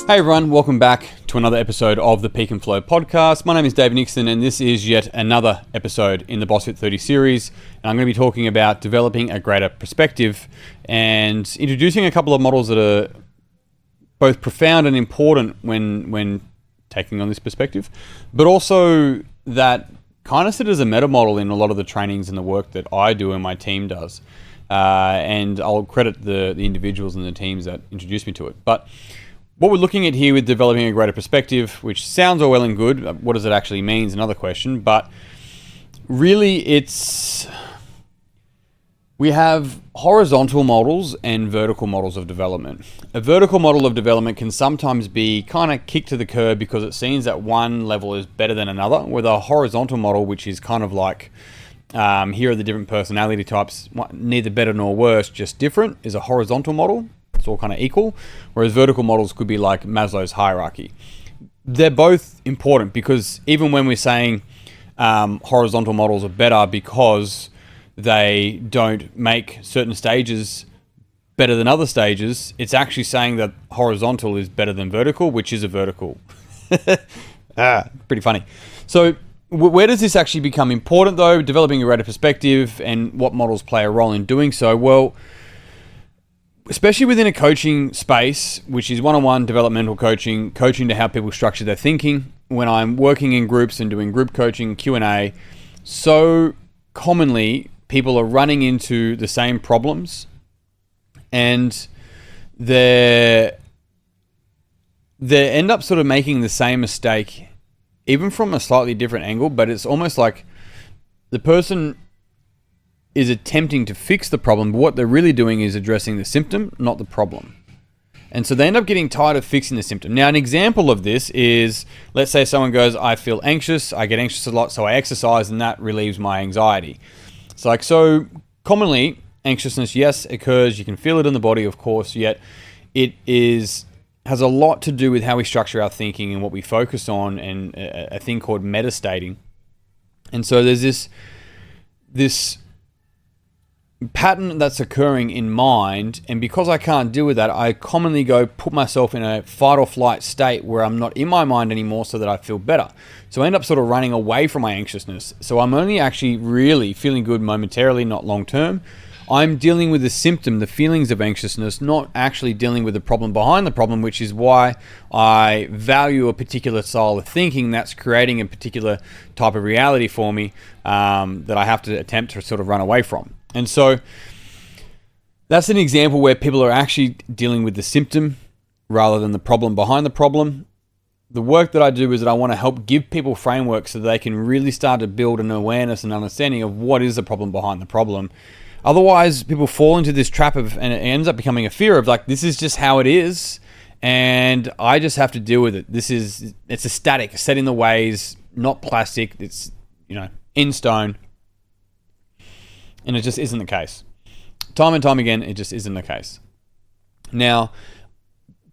Hey everyone, welcome back to another episode of the Peak and Flow podcast. My name is Dave Nixon and this is yet another episode in the BSFT30 series. And I'm going to be talking about developing a greater perspective and introducing a couple of models that are both profound and important when taking on this perspective, but also that kind of sit as a meta model in a lot of the trainings and the work that I do and my team does. And I'll credit the individuals and the teams that introduced me to it. But what we're looking at here with developing a greater perspective, which sounds all well and good, what does it actually mean is another question, but really we have horizontal models and vertical models of development. A vertical model of development can sometimes be kind of kicked to the curb because it seems that one level is better than another, with a horizontal model, which is kind of like, here are the different personality types, neither better nor worse, just different, is a horizontal model. It's all kind of equal, whereas vertical models could be like Maslow's hierarchy. They're both important because even when we're saying horizontal models are better because they don't make certain stages better than other stages, it's actually saying that horizontal is better than vertical, which is a vertical. Pretty funny. So where does this actually become important though? Developing a greater perspective, and what models play a role in doing so? Well, especially within a coaching space, which is one-on-one developmental coaching to how people structure their thinking. When I'm working in groups and doing group coaching, Q&A, so commonly people are running into the same problems and they end up sort of making the same mistake, even from a slightly different angle, but it's almost like the person is attempting to fix the problem, but what they're really doing is addressing the symptom, not the problem. And so they end up getting tired of fixing the symptom. Now, an example of this is, let's say someone goes, I feel anxious, I get anxious a lot, so I exercise and that relieves my anxiety. It's like, so commonly, anxiousness, yes, occurs, you can feel it in the body, of course, yet it has a lot to do with how we structure our thinking and what we focus on, and a thing called metastating. And so there's this pattern that's occurring in mind, and because I can't deal with that, I commonly go put myself in a fight or flight state where I'm not in my mind anymore so that I feel better. So I end up sort of running away from my anxiousness. So I'm only actually really feeling good momentarily, not long term. I'm dealing with the symptom, the feelings of anxiousness, not actually dealing with the problem behind the problem, which is why I value a particular style of thinking that's creating a particular type of reality for me that I have to attempt to sort of run away from. And so that's an example where people are actually dealing with the symptom rather than the problem behind the problem. The work that I do is that I want to help give people frameworks so that they can really start to build an awareness and understanding of what is the problem behind the problem. Otherwise, people fall into this trap and it ends up becoming a fear of like, this is just how it is, and I just have to deal with it. It's a static, set in the ways, not plastic. It's, in stone. And it just isn't the case. Time and time again, it just isn't the case. Now,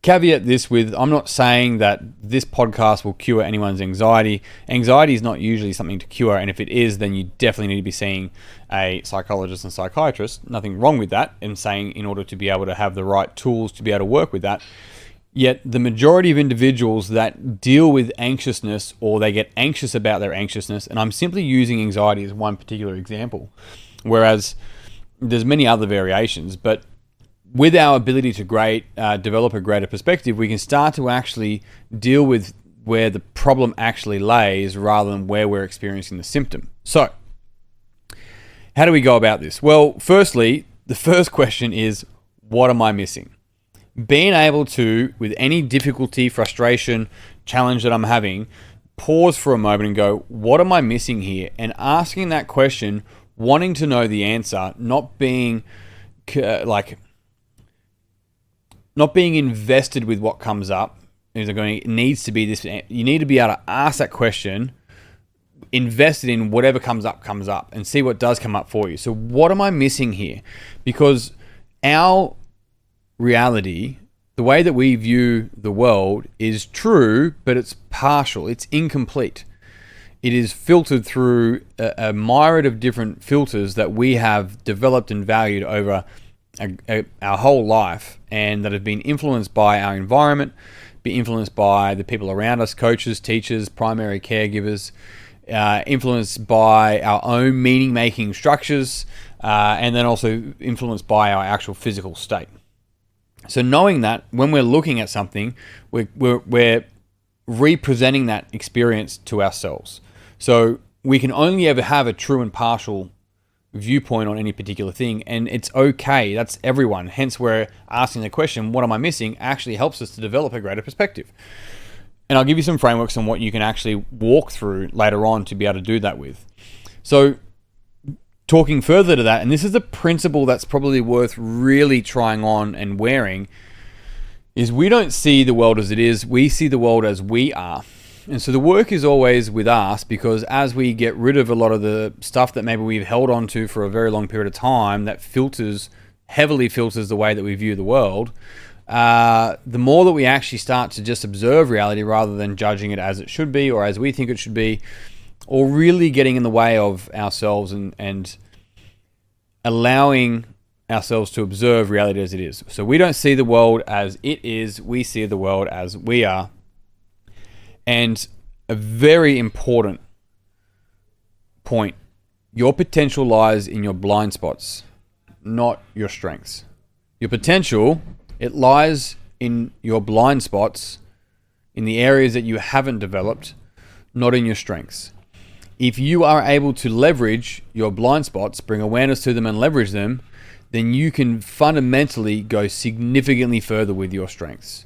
caveat this with, I'm not saying that this podcast will cure anyone's anxiety. Anxiety is not usually something to cure, and if it is, then you definitely need to be seeing a psychologist and psychiatrist. Nothing wrong with that, and saying in order to be able to have the right tools to be able to work with that. Yet the majority of individuals that deal with anxiousness, or they get anxious about their anxiousness, and I'm simply using anxiety as one particular example, whereas there's many other variations, but with our ability to develop a greater perspective, we can start to actually deal with where the problem actually lays rather than where we're experiencing the symptom. So, how do we go about this? Well, firstly, the first question is, what am I missing? Being able to, with any difficulty, frustration, challenge that I'm having, pause for a moment and go, what am I missing here? And asking that question, wanting to know the answer, not being invested with what comes up. It needs to be this. You need to be able to ask that question, invested in whatever comes up, and see what does come up for you. So what am I missing here? Because our reality, the way that we view the world, is true, but it's partial. It's incomplete. It is filtered through a myriad of different filters that we have developed and valued over our whole life, and that have been influenced by our environment, be influenced by the people around us, coaches, teachers, primary caregivers, influenced by our own meaning-making structures, and then also influenced by our actual physical state. So knowing that when we're looking at something, we're representing that experience to ourselves. So we can only ever have a true and partial viewpoint on any particular thing, and it's okay. That's everyone. Hence, we're asking the question, what am I missing? Actually helps us to develop a greater perspective. And I'll give you some frameworks on what you can actually walk through later on to be able to do that with. So talking further to that, and this is a principle that's probably worth really trying on and wearing, is we don't see the world as it is, we see the world as we are. And so the work is always with us, because as we get rid of a lot of the stuff that maybe we've held on to for a very long period of time, that heavily filters the way that we view the world, the more that we actually start to just observe reality rather than judging it as it should be or as we think it should be, or really getting in the way of ourselves and allowing ourselves to observe reality as it is. So we don't see the world as it is, we see the world as we are. And a very important point, your potential lies in your blind spots, not your strengths. Your potential, it lies in your blind spots, in the areas that you haven't developed, not in your strengths. If you are able to leverage your blind spots, bring awareness to them and leverage them, then you can fundamentally go significantly further with your strengths.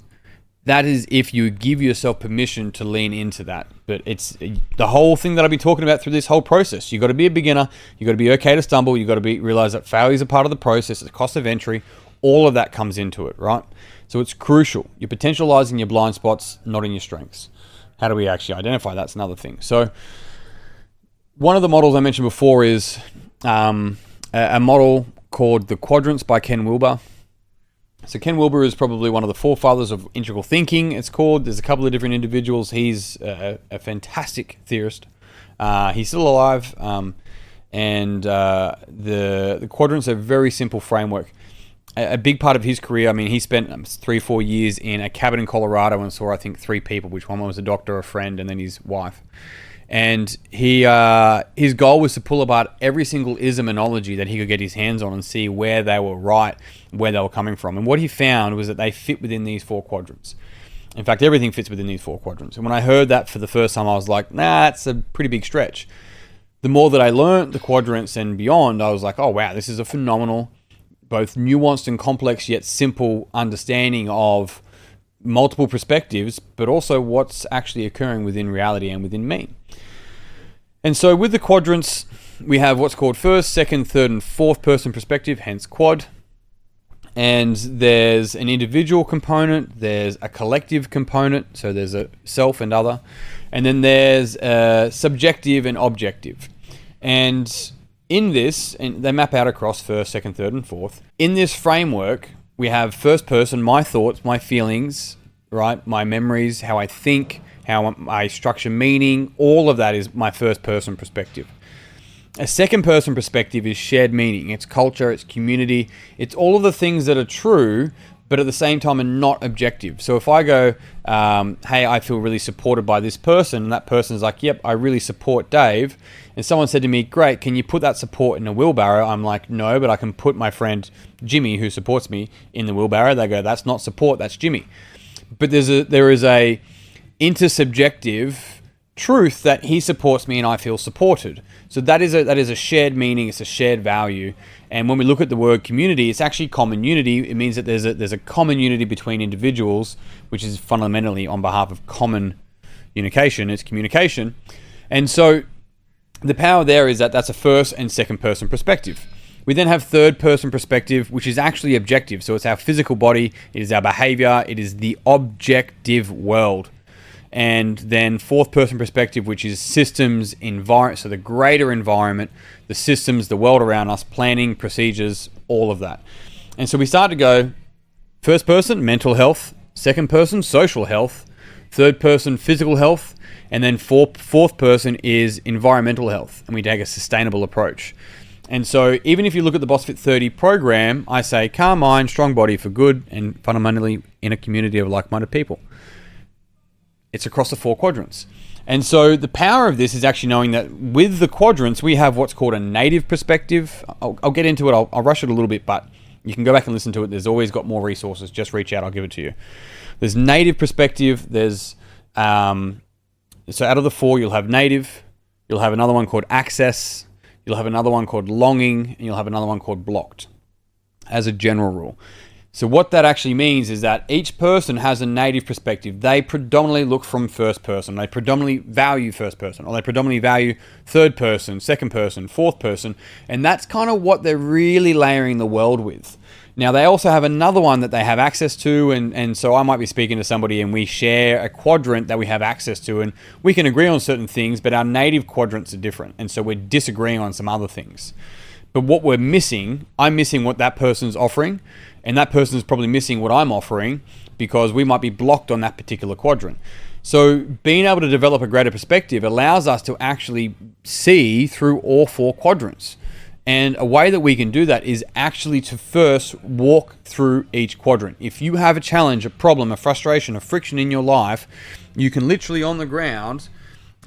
That is if you give yourself permission to lean into that. But it's the whole thing that I've been talking about through this whole process. You've got to be a beginner. You've got to be okay to stumble. You've got to realize that failure is a part of the process. It's a cost of entry. All of that comes into it, right? So it's crucial. Your potential lies in your blind spots, not in your strengths. How do we actually identify? That's another thing. So one of the models I mentioned before is a model called the Quadrants by Ken Wilber. So Ken Wilber is probably one of the forefathers of integral thinking, it's called. There's a couple of different individuals. He's a fantastic theorist. He's still alive. And the quadrants are a very simple framework. A big part of his career, I mean, he spent 3-4 years in a cabin in Colorado and saw, I think, 3 people, which one was a doctor, a friend, and then his wife. And his goal was to pull apart every single ismology that he could get his hands on and see where they were right, where they were coming from. And what he found was that they fit within these 4 quadrants. In fact, everything fits within these 4 quadrants. And when I heard that for the first time, I was like, nah, that's a pretty big stretch. The more that I learned the quadrants and beyond, I was like, oh, wow, this is a phenomenal, both nuanced and complex yet simple understanding of multiple perspectives, but also what's actually occurring within reality and within me. And so with the quadrants, we have what's called first, second, third, and fourth person perspective, hence quad. And there's an individual component, there's a collective component, so there's a self and other, and then there's a subjective and objective. And in this, and they map out across first, second, third, and fourth. In this framework, we have first person, my thoughts, my feelings, right? My memories, how I think, how I structure meaning, all of that is my first person perspective. A second person perspective is shared meaning. It's culture, it's community, it's all of the things that are true, but at the same time are not objective. So if I go, hey, I feel really supported by this person, and that person's like, yep, I really support Dave, and someone said to me, great, can you put that support in a wheelbarrow? I'm like, no, but I can put my friend Jimmy, who supports me, in the wheelbarrow. They go, that's not support, that's Jimmy. But there is a intersubjective truth that he supports me and I feel supported. So that is a shared meaning, it's a shared value. And when we look at the word community, it's actually common unity. It means that there's a common unity between individuals, which is fundamentally on behalf of common unification, it's communication. And so the power there is that that's a first and second person perspective. We then have third person perspective, which is actually objective. So it's our physical body, it is our behavior, it is the objective world. And then fourth person perspective, which is systems, environment, so the greater environment, the systems, the world around us, planning, procedures, all of that. And so we start to go first person, mental health, second person, social health, third person, physical health, and then fourth person is environmental health. And we take a sustainable approach. And so even if you look at the BSFT30 program, I say calm mind, strong body for good, and fundamentally in a community of like-minded people. It's across the 4 quadrants. And so the power of this is actually knowing that with the quadrants, we have what's called a native perspective. I'll get into it. I'll rush it a little bit, but you can go back and listen to it. There's always got more resources. Just reach out. I'll give it to you. There's native perspective. There's so out of the 4, you'll have native. You'll have another one called access. You'll have another one called longing, and you'll have another one called blocked, as a general rule. So what that actually means is that each person has a native perspective. They predominantly look from first person. They predominantly value first person, or they predominantly value third person, second person, fourth person. And that's kind of what they're really layering the world with. Now, they also have another one that they have access to. And so I might be speaking to somebody and we share a quadrant that we have access to. And we can agree on certain things, but our native quadrants are different. And so we're disagreeing on some other things. But what we're missing, I'm missing what that person's offering, and that person's probably missing what I'm offering because we might be blocked on that particular quadrant. So being able to develop a greater perspective allows us to actually see through all 4 quadrants. And a way that we can do that is actually to first walk through each quadrant. If you have a challenge, a problem, a frustration, a friction in your life, you can literally on the ground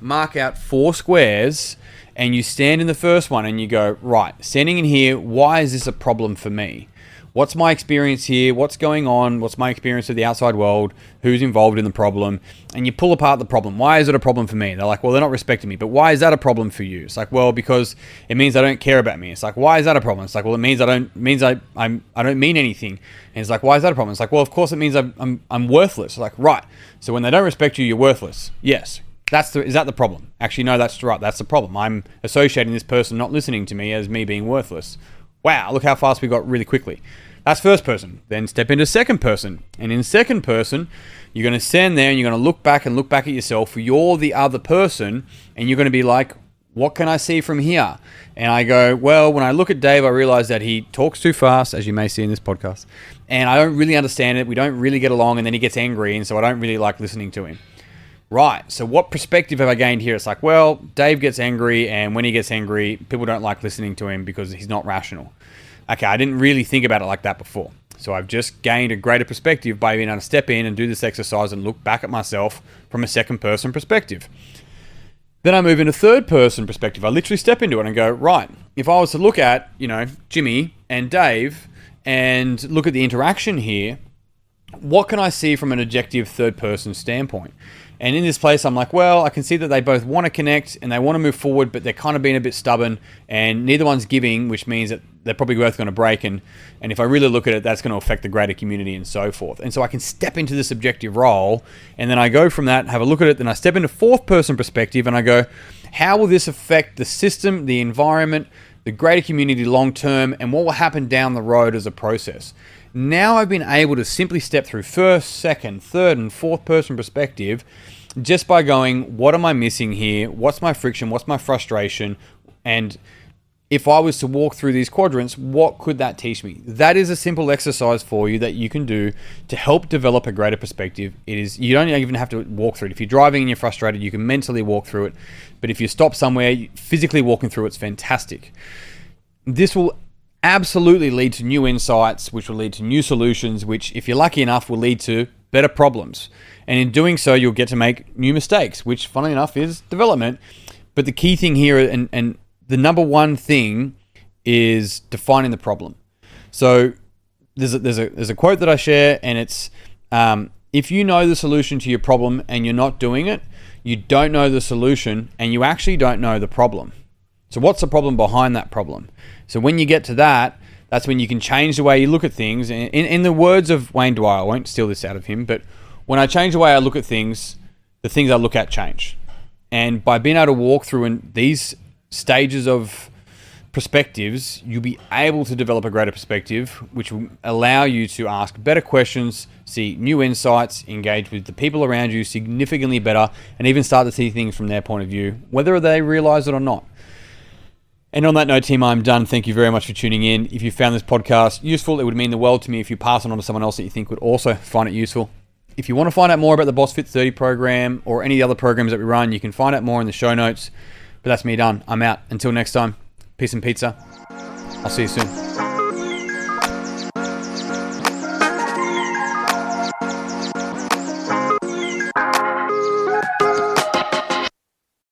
mark out 4 squares, and you stand in the first one and you go, right, standing in here, why is this a problem for me? What's my experience here? What's going on? What's my experience of the outside world? Who's involved in the problem? And you pull apart the problem. Why is it a problem for me? They're like, well, they're not respecting me. But why is that a problem for you? It's like, well, because it means they don't care about me. It's like, why is that a problem? It's like, well, it means I don't mean anything. And it's like, why is that a problem? It's like, well, of course it means I'm worthless. It's like, right. So when they don't respect you, you're worthless. Yes. Is that the problem? Actually, no, that's right. That's the problem. I'm associating this person not listening to me as me being worthless. Wow, look how fast we got really quickly. That's first person. Then step into second person. And in second person, you're going to stand there and you're going to look back at yourself. You're the other person and you're going to be like, what can I see from here? And I go, well, when I look at Dave, I realize that he talks too fast, as you may see in this podcast. And I don't really understand it. We don't really get along, and then he gets angry, and so I don't really like listening to him. Right, so what perspective have I gained here? It's like, well, Dave gets angry, and when he gets angry, people don't like listening to him because he's not rational. Okay, I didn't really think about it like that before. So I've just gained a greater perspective by being able to step in and do this exercise and look back at myself from a second person perspective. Then I move into third person perspective. I literally step into it and go, right, if I was to look at, Jimmy and Dave and look at the interaction here, what can I see from an objective third person standpoint? And in this place, I'm like, well, I can see that they both want to connect and they want to move forward, but they're kind of being a bit stubborn and neither one's giving, which means that they're probably both going to break. And if I really look at it, that's going to affect the greater community and so forth. And so I can step into this objective role and then I go from that, have a look at it, then I step into fourth person perspective and I go, how will this affect the system, the environment, the greater community long term, and what will happen down the road as a process? Now I've been able to simply step through first, second, third, and fourth person perspective just by going, what am I missing here? What's my friction? What's my frustration? And if I was to walk through these quadrants, what could that teach me? That is a simple exercise for you that you can do to help develop a greater perspective. You don't even have to walk through it. If you're driving and you're frustrated, you can mentally walk through it. But if you stop somewhere, physically walking through it's fantastic. This will absolutely lead to new insights, which will lead to new solutions, which, if you're lucky enough, will lead to better problems. And in doing so, you'll get to make new mistakes, which, funnily enough, is development. But the key thing here, and the number one thing, is defining the problem. So there's a quote that I share, and it's, if you know the solution to your problem and you're not doing it, you don't know the solution and you actually don't know the problem. So what's the problem behind that problem? So when you get to that, that's when you can change the way you look at things. In the words of Wayne Dwyer, I won't steal this out of him, but when I change the way I look at things, the things I look at change. And by being able to walk through in these stages of perspectives, you'll be able to develop a greater perspective, which will allow you to ask better questions, see new insights, engage with the people around you significantly better, and even start to see things from their point of view, whether they realize it or not. And on that note, team, I'm done. Thank you very much for tuning in. If you found this podcast useful, it would mean the world to me if you pass it on to someone else that you think would also find it useful. If you want to find out more about the BSFT30 program or any of the other programs that we run, you can find out more in the show notes. But that's me done. I'm out. Until next time, peace and pizza. I'll see you soon.